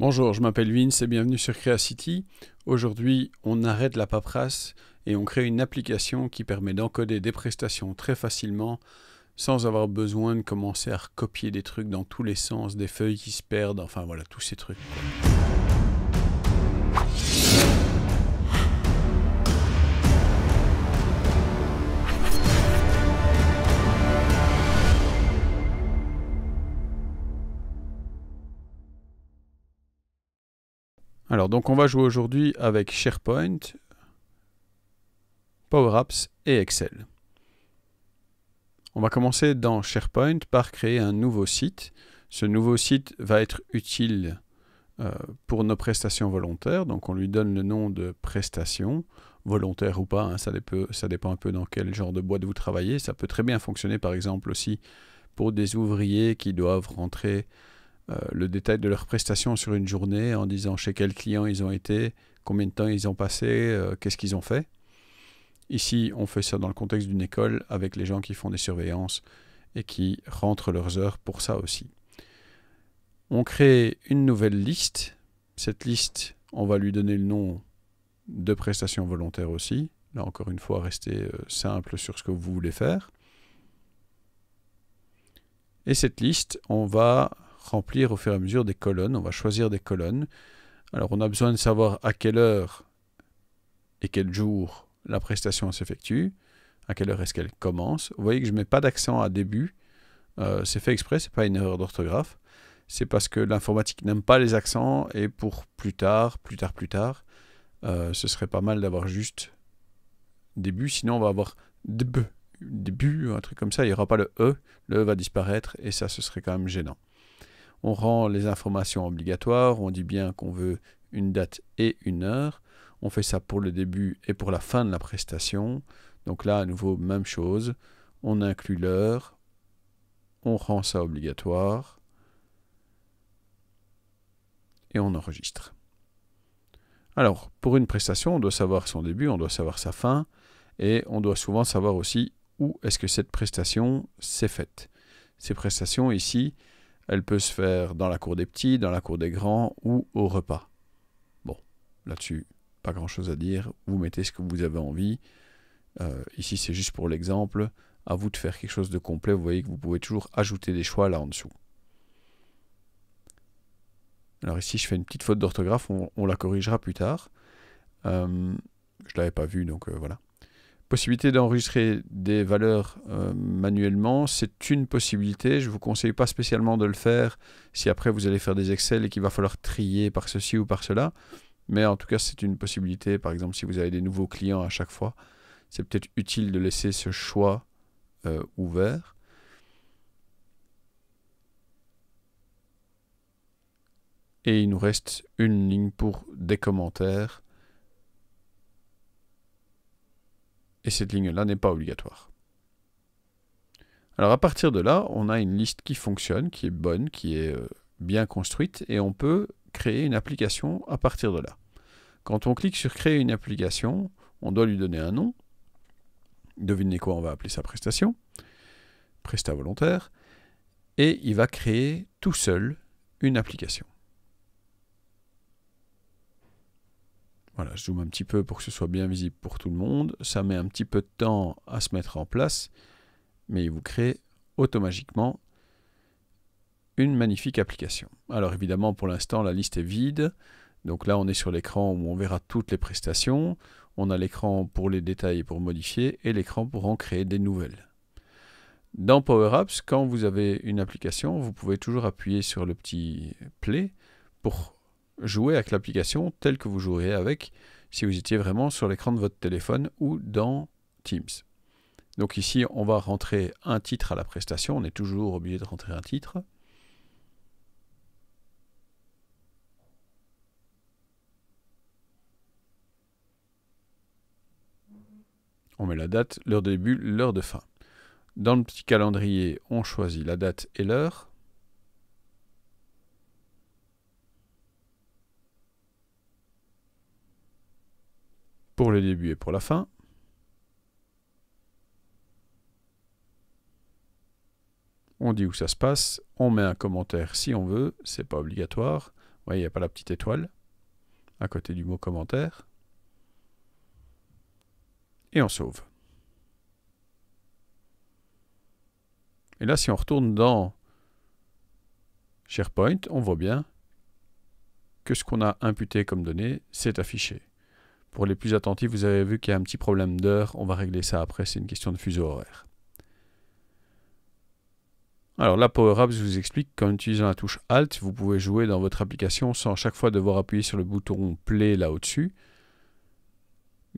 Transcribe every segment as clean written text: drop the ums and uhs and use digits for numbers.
Bonjour, je m'appelle Vince et bienvenue sur Creacity. Aujourd'hui, on arrête la paperasse et on crée une application qui permet d'encoder des prestations très facilement sans avoir besoin de commencer à recopier des trucs dans tous les sens, des feuilles qui se perdent, enfin voilà, tous ces trucs, quoi. Alors donc on va jouer aujourd'hui avec SharePoint, Power Apps et Excel. On va commencer dans SharePoint par créer un nouveau site. Ce nouveau site va être utile pour nos prestations volontaires. Donc on lui donne le nom de prestation, volontaire ou pas, hein, ça dépend un peu dans quel genre de boîte vous travaillez. Ça peut très bien fonctionner par exemple aussi pour des ouvriers qui doivent rentrer le détail de leurs prestations sur une journée en disant chez quel client ils ont été, combien de temps ils ont passé, qu'est-ce qu'ils ont fait. Ici, on fait ça dans le contexte d'une école avec les gens qui font des surveillances et qui rentrent leurs heures pour ça aussi. On crée une nouvelle liste. Cette liste, on va lui donner le nom de prestations volontaires aussi. Là, encore une fois, restez simple sur ce que vous voulez faire. Et cette liste, on va remplir au fur et à mesure des colonnes. On va choisir des colonnes. Alors, on a besoin de savoir à quelle heure et quel jour la prestation s'effectue, à quelle heure est-ce qu'elle commence. Vous voyez que je ne mets pas d'accent à début. C'est fait exprès, ce n'est pas une erreur d'orthographe. C'est parce que l'informatique n'aime pas les accents et pour plus tard, ce serait pas mal d'avoir juste début, sinon on va avoir début, un truc comme ça, il n'y aura pas le E va disparaître et ça ce serait quand même gênant. On rend les informations obligatoires, on dit bien qu'on veut une date et une heure, on fait ça pour le début et pour la fin de la prestation, donc là à nouveau même chose, on inclut l'heure, on rend ça obligatoire et on enregistre. Alors, pour une prestation, on doit savoir son début, on doit savoir sa fin, et on doit souvent savoir aussi où est-ce que cette prestation s'est faite. Ces prestations ici, elles peuvent se faire dans la cour des petits, dans la cour des grands ou au repas. Bon, là-dessus, pas grand-chose à dire, vous mettez ce que vous avez envie. Ici, c'est juste pour l'exemple. À vous de faire quelque chose de complet, vous voyez que vous pouvez toujours ajouter des choix là en dessous. Alors ici, je fais une petite faute d'orthographe, on la corrigera plus tard. Je ne l'avais pas vu, donc voilà. Possibilité d'enregistrer des valeurs manuellement, c'est une possibilité. Je ne vous conseille pas spécialement de le faire si après vous allez faire des Excel et qu'il va falloir trier par ceci ou par cela. Mais en tout cas, c'est une possibilité. Par exemple, si vous avez des nouveaux clients à chaque fois, c'est peut-être utile de laisser ce choix ouvert. Et il nous reste une ligne pour des commentaires. Et cette ligne-là n'est pas obligatoire. Alors à partir de là, on a une liste qui fonctionne, qui est bonne, qui est bien construite, et on peut créer une application à partir de là. Quand on clique sur créer une application, on doit lui donner un nom. Devinez quoi, on va appeler sa prestation. Presta volontaire. Et il va créer tout seul une application. Voilà, je zoome un petit peu pour que ce soit bien visible pour tout le monde. Ça met un petit peu de temps à se mettre en place, mais il vous crée automatiquement une magnifique application. Alors évidemment, pour l'instant, la liste est vide. Donc là, on est sur l'écran où on verra toutes les prestations. On a l'écran pour les détails et pour modifier, et l'écran pour en créer des nouvelles. Dans Power Apps, quand vous avez une application, vous pouvez toujours appuyer sur le petit play pour jouer avec l'application telle que vous joueriez avec si vous étiez vraiment sur l'écran de votre téléphone ou dans Teams. Donc ici, on va rentrer un titre à la prestation. On est toujours obligé de rentrer un titre. On met la date, l'heure de début, l'heure de fin. Dans le petit calendrier, on choisit la date et l'heure. Pour le début et pour la fin. On dit où ça se passe, on met un commentaire si on veut, c'est pas obligatoire. voyez, il n'y a pas la petite étoile à côté du mot commentaire. Et on sauve. Et là, si on retourne dans SharePoint, on voit bien que ce qu'on a imputé comme données, c'est affiché. Pour les plus attentifs, vous avez vu qu'il y a un petit problème d'heure. On va régler ça après, c'est une question de fuseau horaire. Alors là, Power Apps vous explique qu'en utilisant la touche Alt, vous pouvez jouer dans votre application sans chaque fois devoir appuyer sur le bouton Play là au-dessus.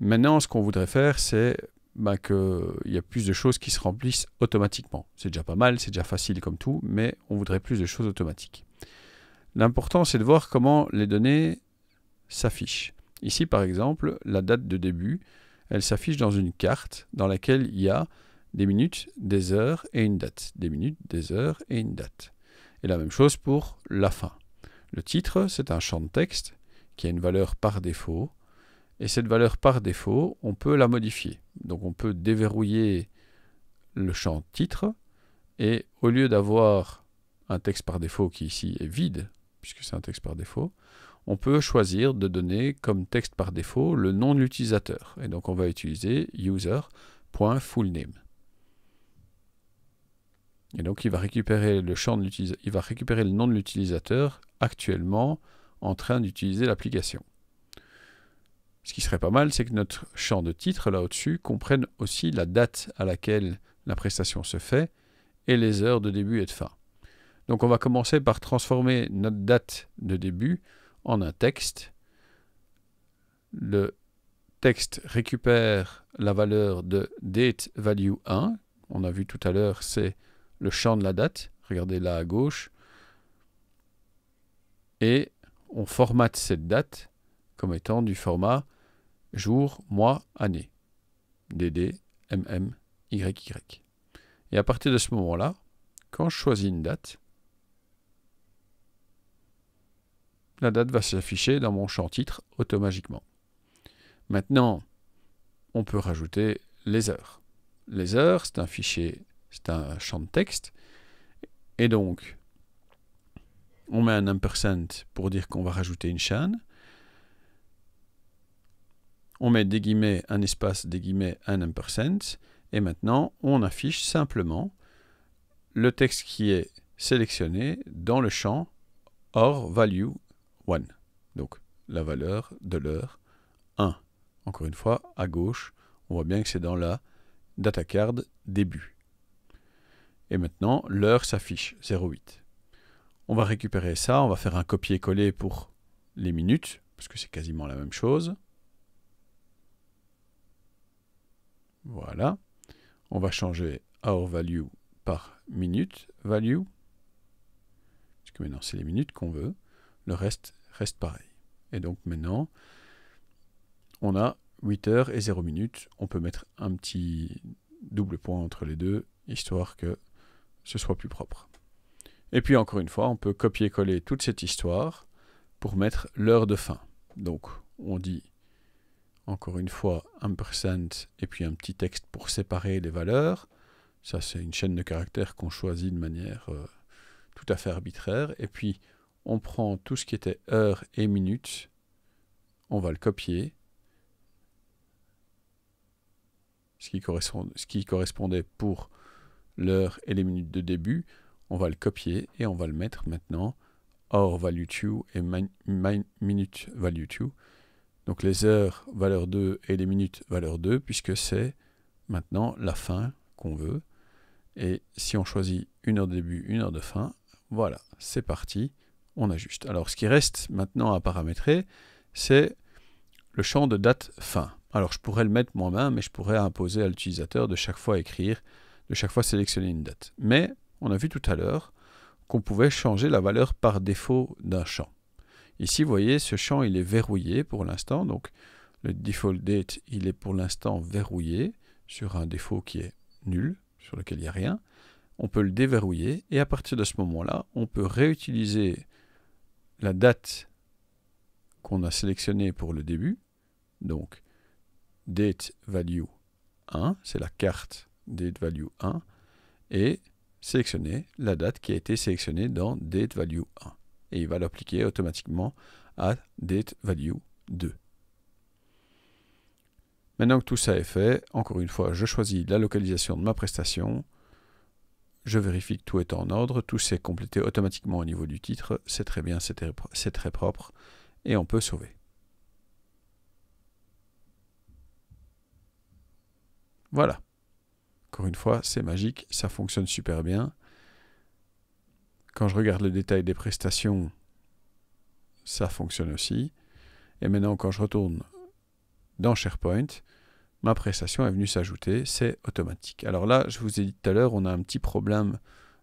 Maintenant, ce qu'on voudrait faire, c'est qu'il y a plus de choses qui se remplissent automatiquement. C'est déjà pas mal, c'est déjà facile comme tout, mais on voudrait plus de choses automatiques. L'important, c'est de voir comment les données s'affichent. Ici, par exemple, la date de début, elle s'affiche dans une carte dans laquelle il y a des minutes, des heures et une date. Des minutes, des heures et une date. Et la même chose pour la fin. Le titre, c'est un champ de texte qui a une valeur par défaut. Et cette valeur par défaut, on peut la modifier. Donc on peut déverrouiller le champ titre et au lieu d'avoir un texte par défaut qui ici est vide, puisque c'est un texte par défaut, on peut choisir de donner comme texte par défaut le nom de l'utilisateur. Et donc on va utiliser user.fullname. Et donc il va récupérer il va récupérer le nom de l'utilisateur actuellement en train d'utiliser l'application. Ce qui serait pas mal, c'est que notre champ de titre là au-dessus comprenne aussi la date à laquelle la prestation se fait et les heures de début et de fin. Donc on va commencer par transformer notre date de début en un texte. Le texte récupère la valeur de dateValue1. On a vu tout à l'heure, c'est le champ de la date. Regardez là à gauche. Et on formate cette date comme étant du format jour, mois, année. DD, MM, YY. Et à partir de ce moment-là, quand je choisis une date, la date va s'afficher dans mon champ titre automatiquement. Maintenant, on peut rajouter les heures. Les heures, c'est un fichier, c'est un champ de texte. Et donc, on met un ampersand pour dire qu'on va rajouter une chaîne. On met des guillemets, un espace, des guillemets, un ampersand. Et maintenant, on affiche simplement le texte qui est sélectionné dans le champ or value 1. Donc, la valeur de l'heure 1. Encore une fois, à gauche, on voit bien que c'est dans la data card début. Et maintenant, l'heure s'affiche 08. On va récupérer ça, on va faire un copier-coller pour les minutes, parce que c'est quasiment la même chose. Voilà. On va changer hour value par minute value. Parce que maintenant, c'est les minutes qu'on veut. Le reste reste pareil. Et donc maintenant, on a 8 heures et 0 minutes. On peut mettre un petit double point entre les deux, histoire que ce soit plus propre. Et puis encore une fois, on peut copier-coller toute cette histoire pour mettre l'heure de fin. Donc on dit encore une fois ampersand et puis un petit texte pour séparer les valeurs. Ça c'est une chaîne de caractères qu'on choisit de manière tout à fait arbitraire. Et puis on prend tout ce qui était heure et minutes, on va le copier. Ce qui correspondait pour l'heure et les minutes de début, on va le copier et on va le mettre maintenant hour value 2 et minute value 2. Donc les heures valeur 2 et les minutes valeur 2, puisque c'est maintenant la fin qu'on veut. Et si on choisit une heure de début, une heure de fin, voilà, c'est parti, on ajuste. Alors ce qui reste maintenant à paramétrer, c'est le champ de date fin. Alors je pourrais le mettre moi-même, mais je pourrais imposer à l'utilisateur de chaque fois écrire, de chaque fois sélectionner une date. Mais on a vu tout à l'heure qu'on pouvait changer la valeur par défaut d'un champ. Ici, vous voyez, ce champ, il est verrouillé pour l'instant. Donc, le default date, il est pour l'instant verrouillé sur un défaut qui est nul, sur lequel il n'y a rien. On peut le déverrouiller et à partir de ce moment-là, on peut réutiliser la date qu'on a sélectionnée pour le début. Donc, date value 1, c'est la carte date value 1, et sélectionner la date qui a été sélectionnée dans date value 1. et il va l'appliquer automatiquement à dateValue2. Maintenant que tout ça est fait, encore une fois, je choisis la localisation de ma prestation, je vérifie que tout est en ordre, tout s'est complété automatiquement au niveau du titre, c'est très bien, c'est très propre, et on peut sauver. Voilà. Encore une fois, c'est magique, ça fonctionne super bien. Quand je regarde le détail des prestations, ça fonctionne aussi. Et maintenant, quand je retourne dans SharePoint, ma prestation est venue s'ajouter, c'est automatique. Alors là, je vous ai dit tout à l'heure, on a un petit problème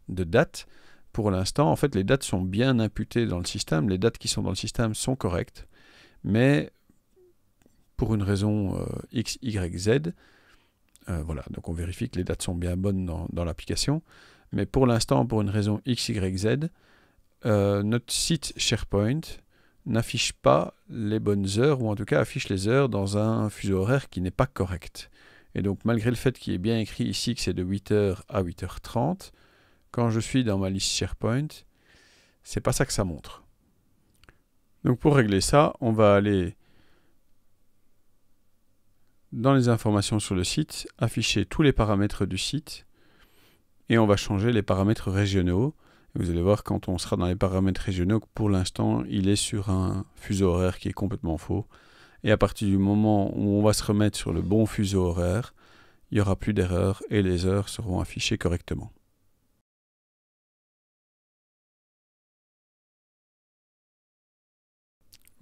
de date. Pour l'instant, en fait, les dates sont bien imputées dans le système. Les dates qui sont dans le système sont correctes. Mais pour une raison X, Y, Z, voilà, donc on vérifie que les dates sont bien bonnes dans l'application. Mais pour l'instant, pour une raison X, Y, Z, notre site SharePoint n'affiche pas les bonnes heures, ou en tout cas affiche les heures dans un fuseau horaire qui n'est pas correct. Et donc malgré le fait qu'il est bien écrit ici que c'est de 8h à 8h30, quand je suis dans ma liste SharePoint, c'est pas ça que ça montre. Donc pour régler ça, on va aller dans les informations sur le site, afficher tous les paramètres du site, et on va changer les paramètres régionaux. Et vous allez voir quand on sera dans les paramètres régionaux que pour l'instant, il est sur un fuseau horaire qui est complètement faux. Et à partir du moment où on va se remettre sur le bon fuseau horaire, il n'y aura plus d'erreurs et les heures seront affichées correctement.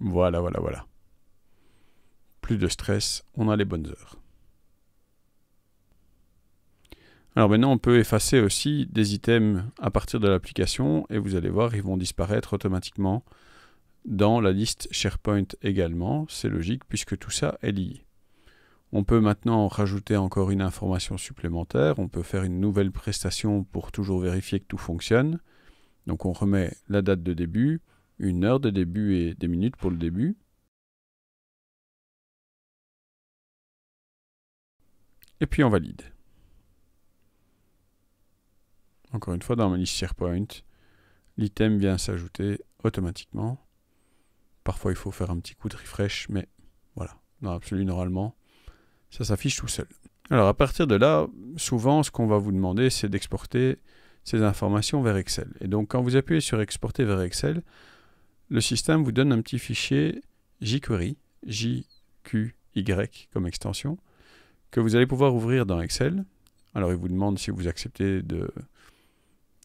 Voilà. Plus de stress, on a les bonnes heures. Alors maintenant, on peut effacer aussi des items à partir de l'application et vous allez voir, ils vont disparaître automatiquement dans la liste SharePoint également. C'est logique puisque tout ça est lié. On peut maintenant rajouter encore une information supplémentaire. On peut faire une nouvelle prestation pour toujours vérifier que tout fonctionne. Donc on remet la date de début, une heure de début et des minutes pour le début. Et puis on valide. Encore une fois, dans ma liste SharePoint, l'item vient s'ajouter automatiquement. Parfois, il faut faire un petit coup de refresh, mais voilà, dans l'absolu, normalement, ça s'affiche tout seul. Alors, à partir de là, souvent, ce qu'on va vous demander, c'est d'exporter ces informations vers Excel. Et donc, quand vous appuyez sur Exporter vers Excel, le système vous donne un petit fichier jQuery, JQY comme extension, que vous allez pouvoir ouvrir dans Excel. Alors, il vous demande si vous acceptez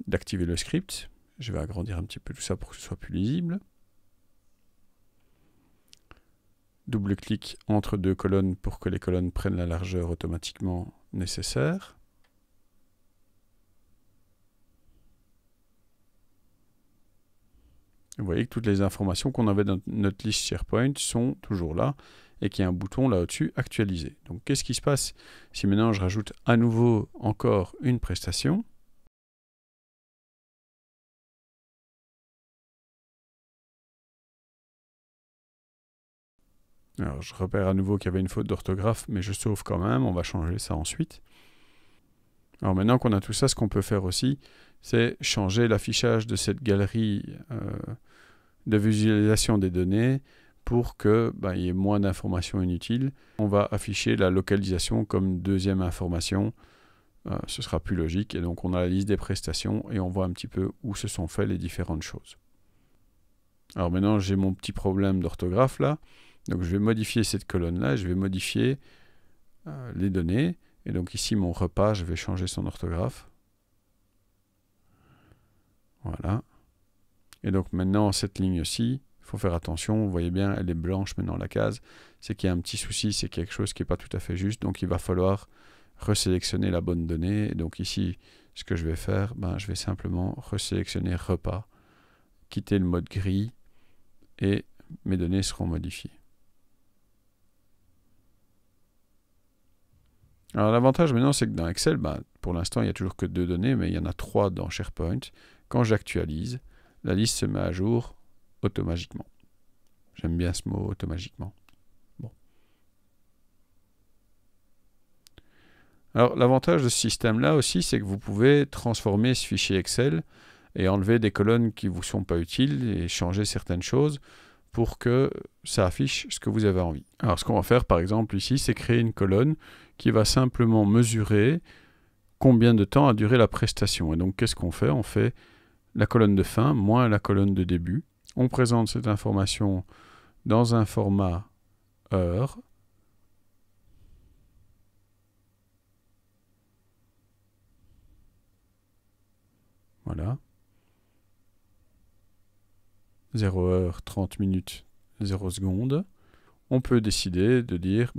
d'activer le script. Je vais agrandir un petit peu tout ça pour que ce soit plus lisible. Double-clic entre deux colonnes pour que les colonnes prennent la largeur automatiquement nécessaire. Vous voyez que toutes les informations qu'on avait dans notre liste SharePoint sont toujours là et qu'il y a un bouton là au-dessus, actualiser. Donc qu'est-ce qui se passe si maintenant je rajoute à nouveau encore une prestation ? Alors je repère à nouveau qu'il y avait une faute d'orthographe, mais je sauve quand même, on va changer ça ensuite. Alors maintenant qu'on a tout ça, ce qu'on peut faire aussi, c'est changer l'affichage de cette galerie de visualisation des données pour qu'il y ait moins d'informations inutiles. On va afficher la localisation comme deuxième information, ce sera plus logique, et donc on a la liste des prestations et on voit un petit peu où se sont faites les différentes choses. Alors maintenant j'ai mon petit problème d'orthographe là, donc je vais modifier cette colonne-là, je vais modifier les données. Et donc ici, mon repas, je vais changer son orthographe. Voilà. Et donc maintenant, cette ligne-ci, il faut faire attention. Vous voyez bien, elle est blanche maintenant, la case. C'est qu'il y a un petit souci, c'est quelque chose qui n'est pas tout à fait juste. Donc il va falloir resélectionner la bonne donnée. Et donc ici, ce que je vais faire, je vais simplement resélectionner repas, quitter le mode gris, et mes données seront modifiées. Alors l'avantage maintenant, c'est que dans Excel, pour l'instant, il n'y a toujours que 2 données, mais il y en a 3 dans SharePoint. Quand j'actualise, la liste se met à jour automatiquement. J'aime bien ce mot, automatiquement. Bon. Alors l'avantage de ce système-là aussi, c'est que vous pouvez transformer ce fichier Excel et enlever des colonnes qui ne vous sont pas utiles et changer certaines choses pour que ça affiche ce que vous avez envie. Alors ce qu'on va faire par exemple ici, c'est créer une colonne qui va simplement mesurer combien de temps a duré la prestation. Et donc qu'est-ce qu'on fait? On fait la colonne de fin moins la colonne de début. On présente cette information dans un format heure. Voilà. 0 heure, 30 minutes, 0 secondes. On peut décider de dire,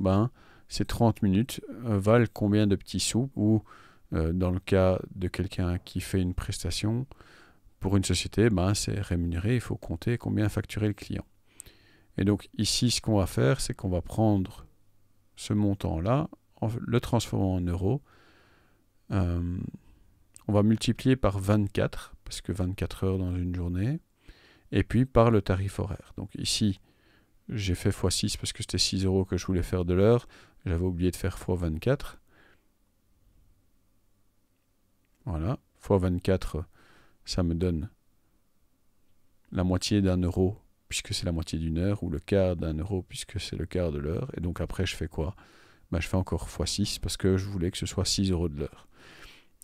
ces 30 minutes valent combien de petits sous, ou dans le cas de quelqu'un qui fait une prestation, pour une société, c'est rémunéré, il faut compter combien facturer le client. Et donc ici, ce qu'on va faire, c'est qu'on va prendre ce montant-là, le transformer en euros. On va multiplier par 24, parce que 24 heures dans une journée, et puis par le tarif horaire. Donc ici, j'ai fait x6 parce que c'était 6 € que je voulais faire de l'heure. J'avais oublié de faire x 24. Voilà, x 24, ça me donne la moitié d'un euro, puisque c'est la moitié d'une heure, ou le quart d'un euro, puisque c'est le quart de l'heure. Et donc après, je fais quoi? Je fais encore x6, parce que je voulais que ce soit 6 € de l'heure.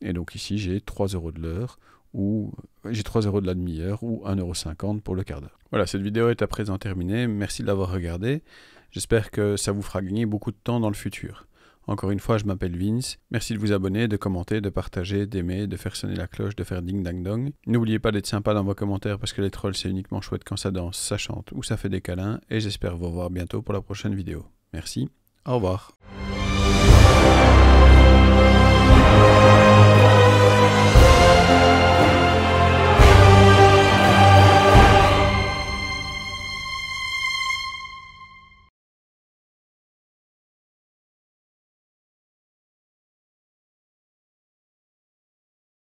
Et donc ici, j'ai 3 € de l'heure, ou j'ai 3 € de la demi-heure, ou 1,50 € pour le quart d'heure. Voilà, cette vidéo est à présent terminée. Merci de l'avoir regardée. J'espère que ça vous fera gagner beaucoup de temps dans le futur. Encore une fois, je m'appelle Vince. Merci de vous abonner, de commenter, de partager, d'aimer, de faire sonner la cloche, de faire ding dang dong. N'oubliez pas d'être sympa dans vos commentaires parce que les trolls, c'est uniquement chouette quand ça danse, ça chante ou ça fait des câlins. Et j'espère vous revoir bientôt pour la prochaine vidéo. Merci, au revoir.